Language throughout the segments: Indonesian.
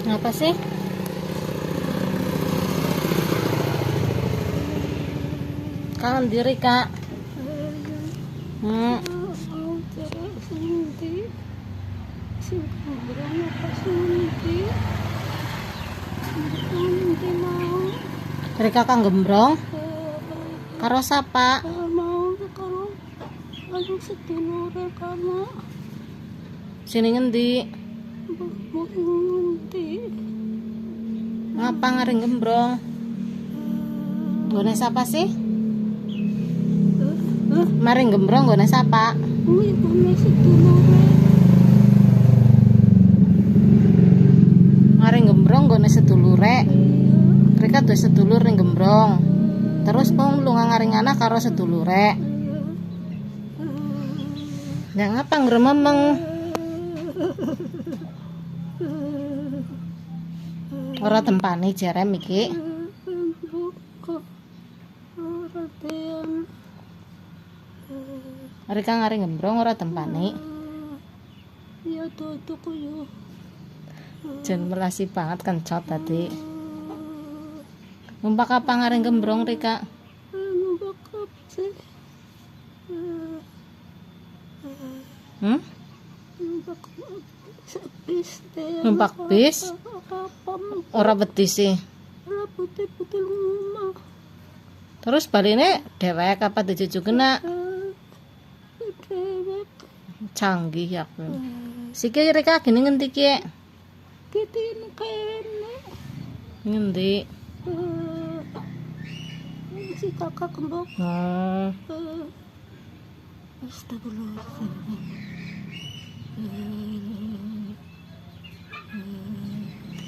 Apa sih? Kangen diri, Kak. Hmm. Dari Kakak gembrong karo sapa? Sini ngendi? Ngapa ngaring gembrong? Gone sapa sih? Maring gembrong gone sapa? Ngaring gembrong gone sedulure. Mereka tuh sedulur ning gembrong. Terus kong lu ngaring anak karo sedulure. Ya ngapa ngrememeng? Ora tempane jerem iki. Mereka ngaring gembrong ora tempane. Ya tutuk yo. Jen melasi banget kencot tadi. Numpak apa ngaring gembrong Rika? Numpak apa sih? Numpak bis? Ora betis sih. Ora putih-putih rumah. Terus baline dhewek apa dijujuk kena? Dewek. Canggih ya. Siki Rika gini ngendi ki? Kitin kene. Ngendi? Si kakak kembok. Oh. Astagfirullahaladzim.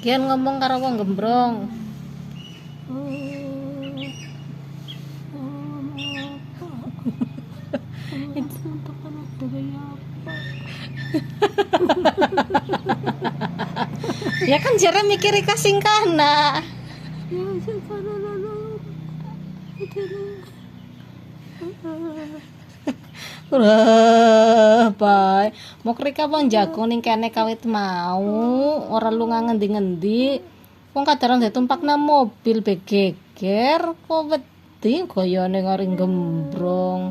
Kian ngomong karo wong gembrong. Untuk anak daya apa? Ya kan jare mikir Rika singkana. Ya sekarang lalu Wah, bae. Mau Rika wong jago ning kene kawit mau, ora lu ngendi-ngendi. Wong kadang ditumpakna mobil begeger, kok wedi goyone ngaring gembrong.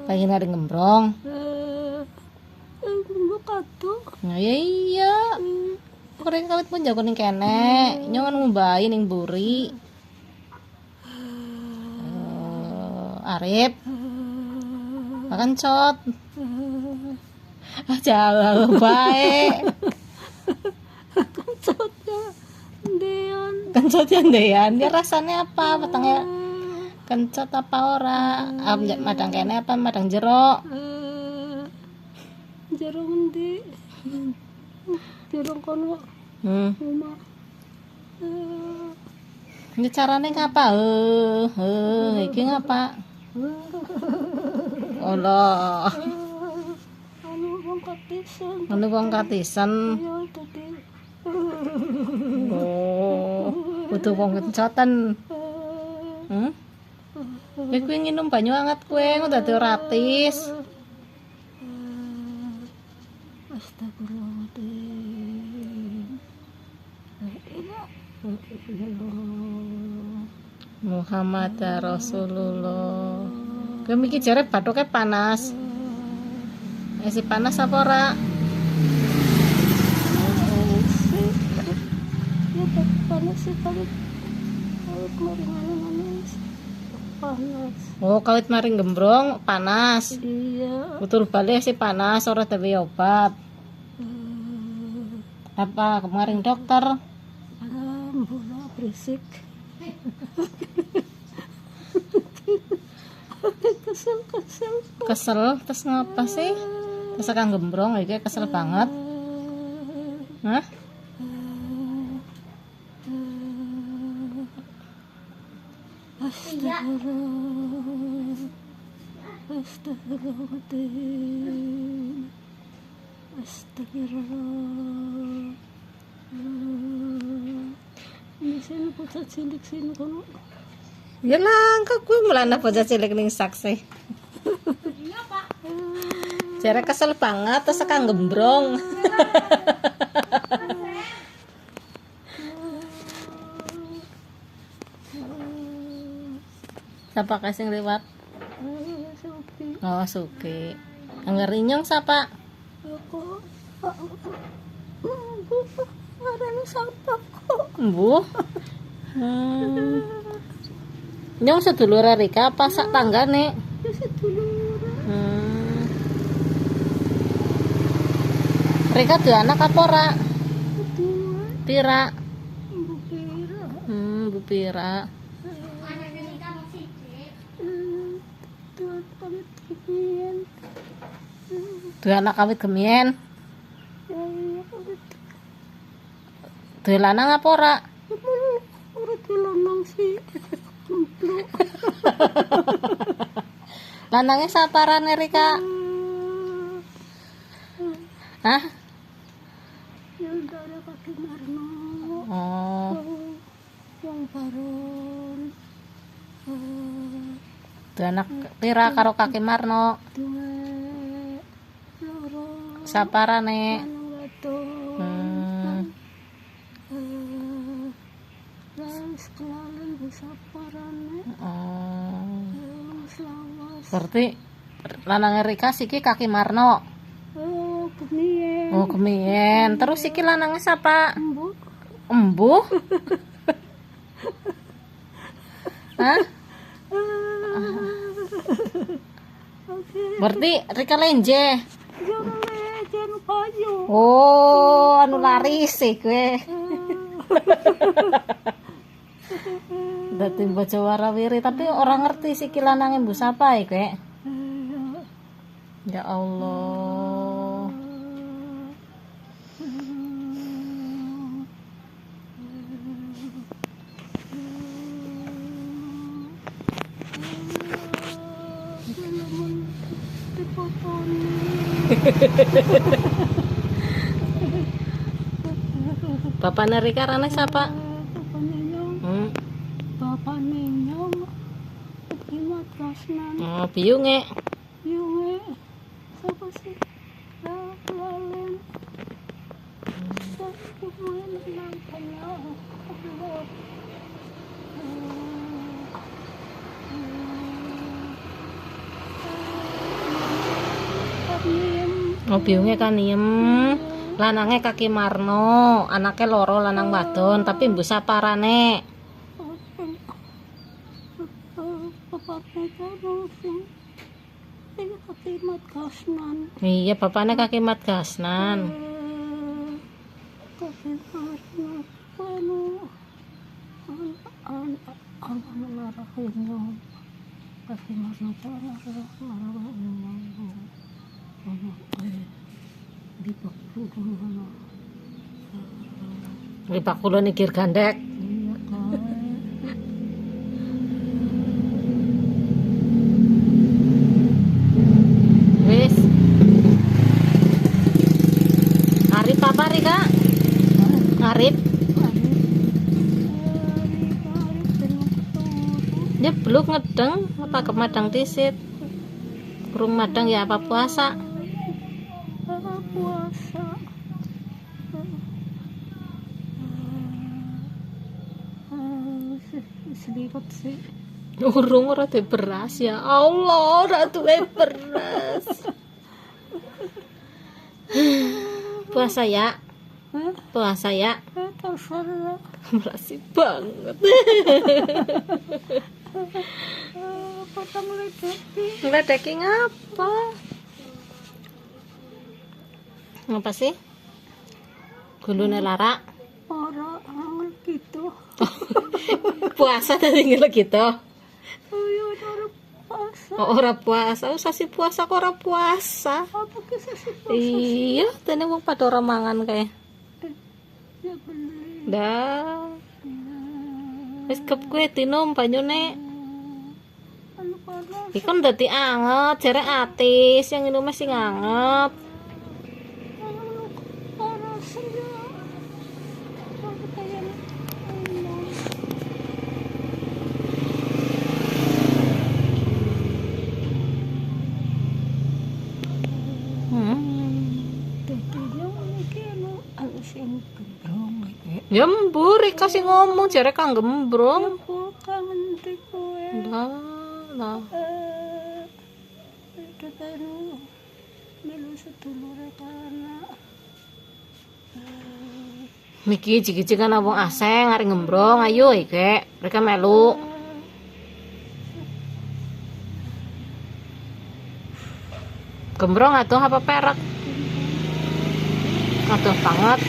Pengen ngaring gembrong. Kado. Nah, ya iya. Kok Rika kawit pun jago ning kene, nyongan ngumbahi ning mburi. Arif. Makan cot. Jalan baik. Kencotnya Dean. Kencotnya Dean. Dia rasanya apa? Petangnya kencot apa ora? Madang kene apa madang jero? Jero ngendi? Jero kono. Rumah. Ini carane ngapa? Iki ngapa? Allah. Anu wong katisan. Anu wong katisan. Ya tadi. Oh, butuh wong kencotan. Kowe nginum banyu anget kowe udah dadi ratis. Astagfirullahaladzim. Muhammad Rasulullah. Kowe iki jare bathuke panas. Isi panas apa ora? Ya panas sih kalau kemarin panas. Oh, kawit maring gembrong panas. Iya. Betul balik sih panas ora dewe obat. Apa kemarin dokter? Bola berisik. Kesel terus ngapa sih? Terus kang gembrong iki kesel banget. Hah? Astagfirullahaladzim. Astagfirullah. Ini sini bocah cilik sini kono. Ya langka kuwi mulane bocah cilik ning saksi. Jare kesel banget terus kang gembrong. Siapa kasih lewat? Suki. Oh, Suki. Ngerinyong siapa? Aku. Ada yang sapa kok. Bu. Nyong sedulur Rika apa sak tangga nih? Ya sedulur. Rika tuh anak apa ora? Dua. Pira. Bukira. Bu Pira. Tuan pamit kalian. Tuh anak kawit gemien. Ya pamit. Tuh lanang apa ora? Urut lanang sih. Lanangnya saparane Rika? Hah? Ya udah ada Kaki Marno. Oh, Yang baron. tuh anak Pira karo Kaki Marno. Dua. Loro. Saparane? Lanang wadon. Sekalian bisa parane. Selawas. Berarti lanang Rika siki Kaki Marno. Kemien. Oh, gemien. Terus siki lanangnya siapa? Embu. Embu? Hah? Oke. Berarti Rika Lenje. Jangan payu. Oh, anu laris sih gue. Dadi baca warawiri tapi orang ngerti siki lanang embu sapa ya gue. Ya Allah. Bapak Rika rane siapa? Bapak Nenyong Imat Kasnan Oh, biunge. Yunge siapa sih? Lalen Kumain nangkanya Oh, biunge Kaniem. Lanange Kaki Marno, anaknya loro lanang wadon, tapi mbu saparane. bapaknya kan sing Imat Kasnan Iya, bapaknya Kaki Mat Gasnan. Kaki Marno anu menarahinnya Kaki Marno menarahinnya di bakul Lipak kulo nikir gandek. iya kan Wis. Arif apa Rika? Arif. Ya belum ngedeng apa kemadang tisit. Kurung madang ya apa puasa? puasa sedikit sih Urung ora duwe beras ya Allah, ora duwe beras. Puasa ya. Puasa ya. terserah Makasih banget. potong ledeki Ngledeki ngapa? Ngapa sih? Gulune lara. ora angel gitu Puasa tadi ngene gitu. ayo ora puasa Oh, ora puasa, sasi puasa kok ora puasa. apa kisah sih puasa Iya, tene wong padha ora mangan kae. ya beli Dah. Wis kep kowe tinom banyune. anu panas Iki kan dadi anget, jare atis yang minum sing anget. anu panas ya apa kayak Tadinya mungkin anu sing gembrong iki. Ya mburi kasih ngomong jare kang gembrong. Aku kangen di kowe. Dah. Allah. Itu baru milu sedulure kana. Miki jigi-jigi kan wong aseng arep ngembrong ayo iki mereka melu. Gembrong atuh apa perak? Atuh banget.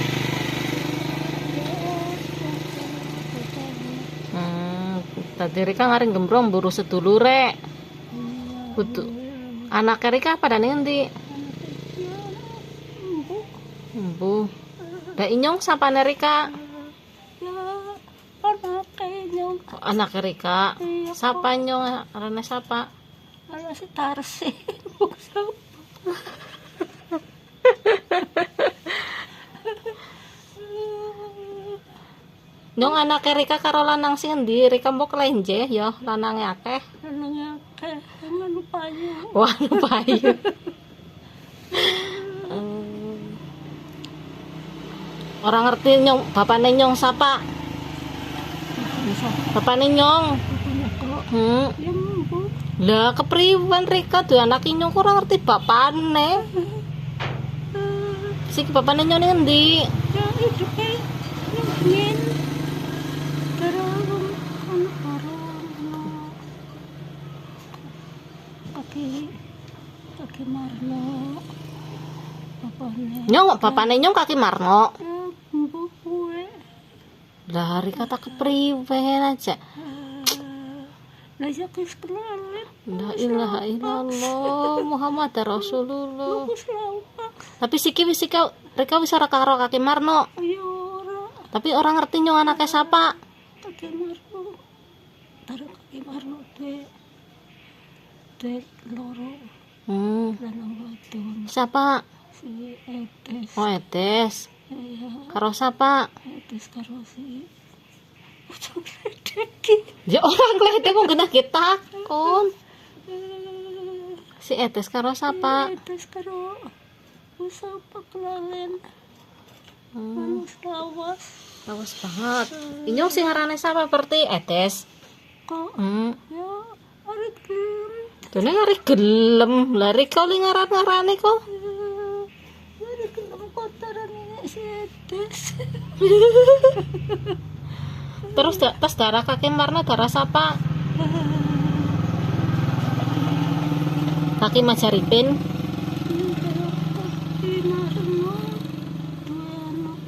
Tadi Rika ngaring gembrong buru sedulure. Kudu anak Rika pada ngendi? Embu. Da inyong sapa Rika? Ya, anake nyong. Anak Rika. Sapa nyong? Arane sapa? Ana si Tarsi. Nyong anak Rika karo lanang sing endi? Rika mbok lenje ya lanange akeh. Anaknya akeh, nganu payu. Wah, payu. Orang ngerti nyong, bapane nyong sapa? Bapane nyong. Ya mbu. Lah kepriwen Rika duwe anak nyong kurang ngerti bapane. Sik bapane nyong ning endi? Ya itu kayak nyengin. Terus anak barang kaki Marno. Bapane nyong kaki Marno. Ya mbu kue. Lah Rika tak kepriwen aja. Lah ya kis kelalin. La ilaha illallah Muhammad Rasulullah. Wis lawak. Tapi siki wis Rika wis ora karo kaki Marno. Ya ora. Tapi orang ngerti nyong anaknya sapa? Kaki Marno. Taruh kaki Marno de loro lanang wadon. Siapa? Si Etes. Oh Etes. Ya, Karo sapa? Etes karo si Ujung Redeki. Ya orang gledek kok genah kita kon. Si Etes karo sapa? Etes karo usapa kelalen. Anu lawas. Bagus banget. Inyong sing ngarane sapa berarti Etes? Kok ya arit gelem. Dene ngari gelem. Lah Rika li ngaran-ngarane kok. Arit gelem kotoran ini si Etes. Terus tas darah kaki Marno darah sapa? Kaki Majaripin. Kaki Marno dua anak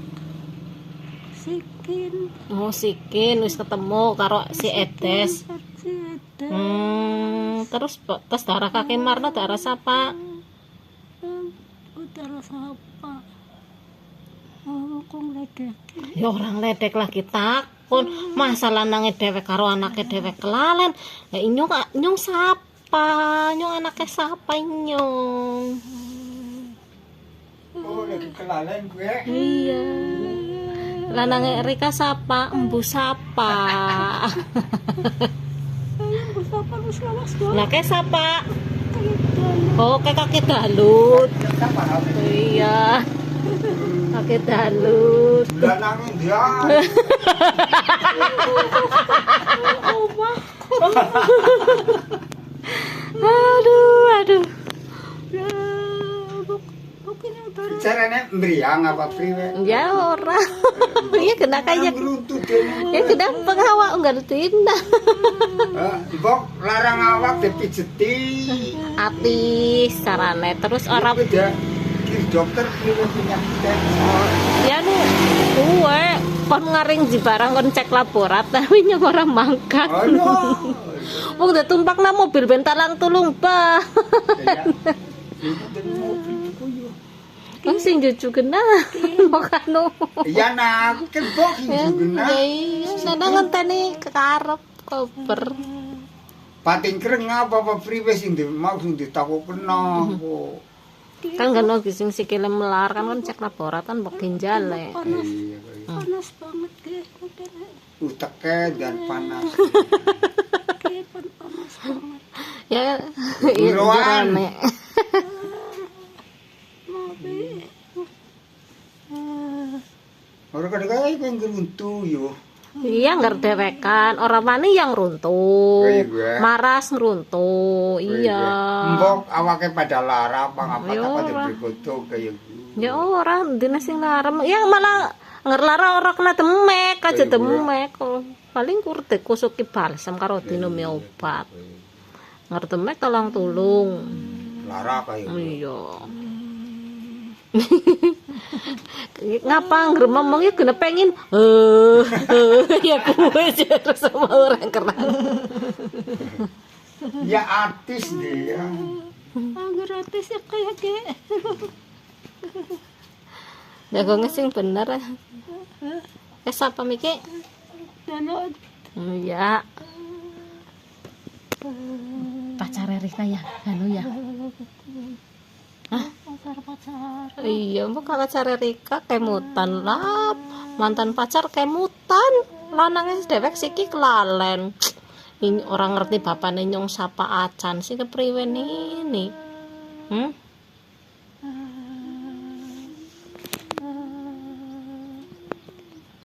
Sikin. Oh Sikin wis ketemu karo si Etes. Si Etes. Terus tas darah kaki Marno darah sapa? Utara sapa? Oh, kok ledek. Ya orang ledek lagi takon. Masa lanange dhewek karo anake dhewek kelalen. Ya nyong sapa? Nyong anake sapa nyong? Oh, lagi kelalen gue. Iya. Lanange Rika sapa? Embu sapa? Ayo, sapa lu selawas dong. Lah ke sapa? Kita Oh, ke kaki dalut. Kita paham. Iya. Kaki dalut. Bulan angin dia. Aduh. Caranya meriang apa priwe? Ya ora. Ya kena kayak Beruntut ini. ya kena pengawak enggak tindak. Bok larang awak dipijeti. Ati sarane terus ora Beda. Kiri dokter priwe penyakit. ya nu kuwe kon ngaring di barang kon cek laborat tapi nyong ora mangkat. Aduh. Wong udah tumpak na mobil bentalang tulung bah. Wong sing juju kena makano. Iya nak, kan bok juga nak. Nana ngenteni kekarep koper. Pating kereng apa priwe sing mau sing ditakok kena. Kan gak lagi sing sikile melar kan cek laborat kan mbok ginjale. panas banget deh. Uteknya dan panas. Panas banget. Ya Buruan. rame. Orang kadang-kadang yang geruntu yo. Iya ngerdewekan orang mana yang runtuh, Iya. maras ngeruntuh, iya. Mbok awake pada lara apa Ya apa ora. dikutuk kayak Ya orang dina sing larem, ya malah ngerlara orang kena demek aja Iya. demek. Paling kurte kusuki balsam karo dinum obat. Ngerdemek tolong tulung. lara kayak Iya. Ngapa ngomongnya kena pengen ya gue terus sama orang keren. ya artis dia. gratis ya kayak Ya gue ngesing bener. Siapa Miki? nanood. Iya. Pacar Rika ya, anu ya. Pacar. Iya, mbak pacar Rika kemutan lah. Mantan pacar kemutan. Lanangnya dewek siki kelalen. Ini orang ngerti bapaknya nyong sapa acan sih kepriwen ini.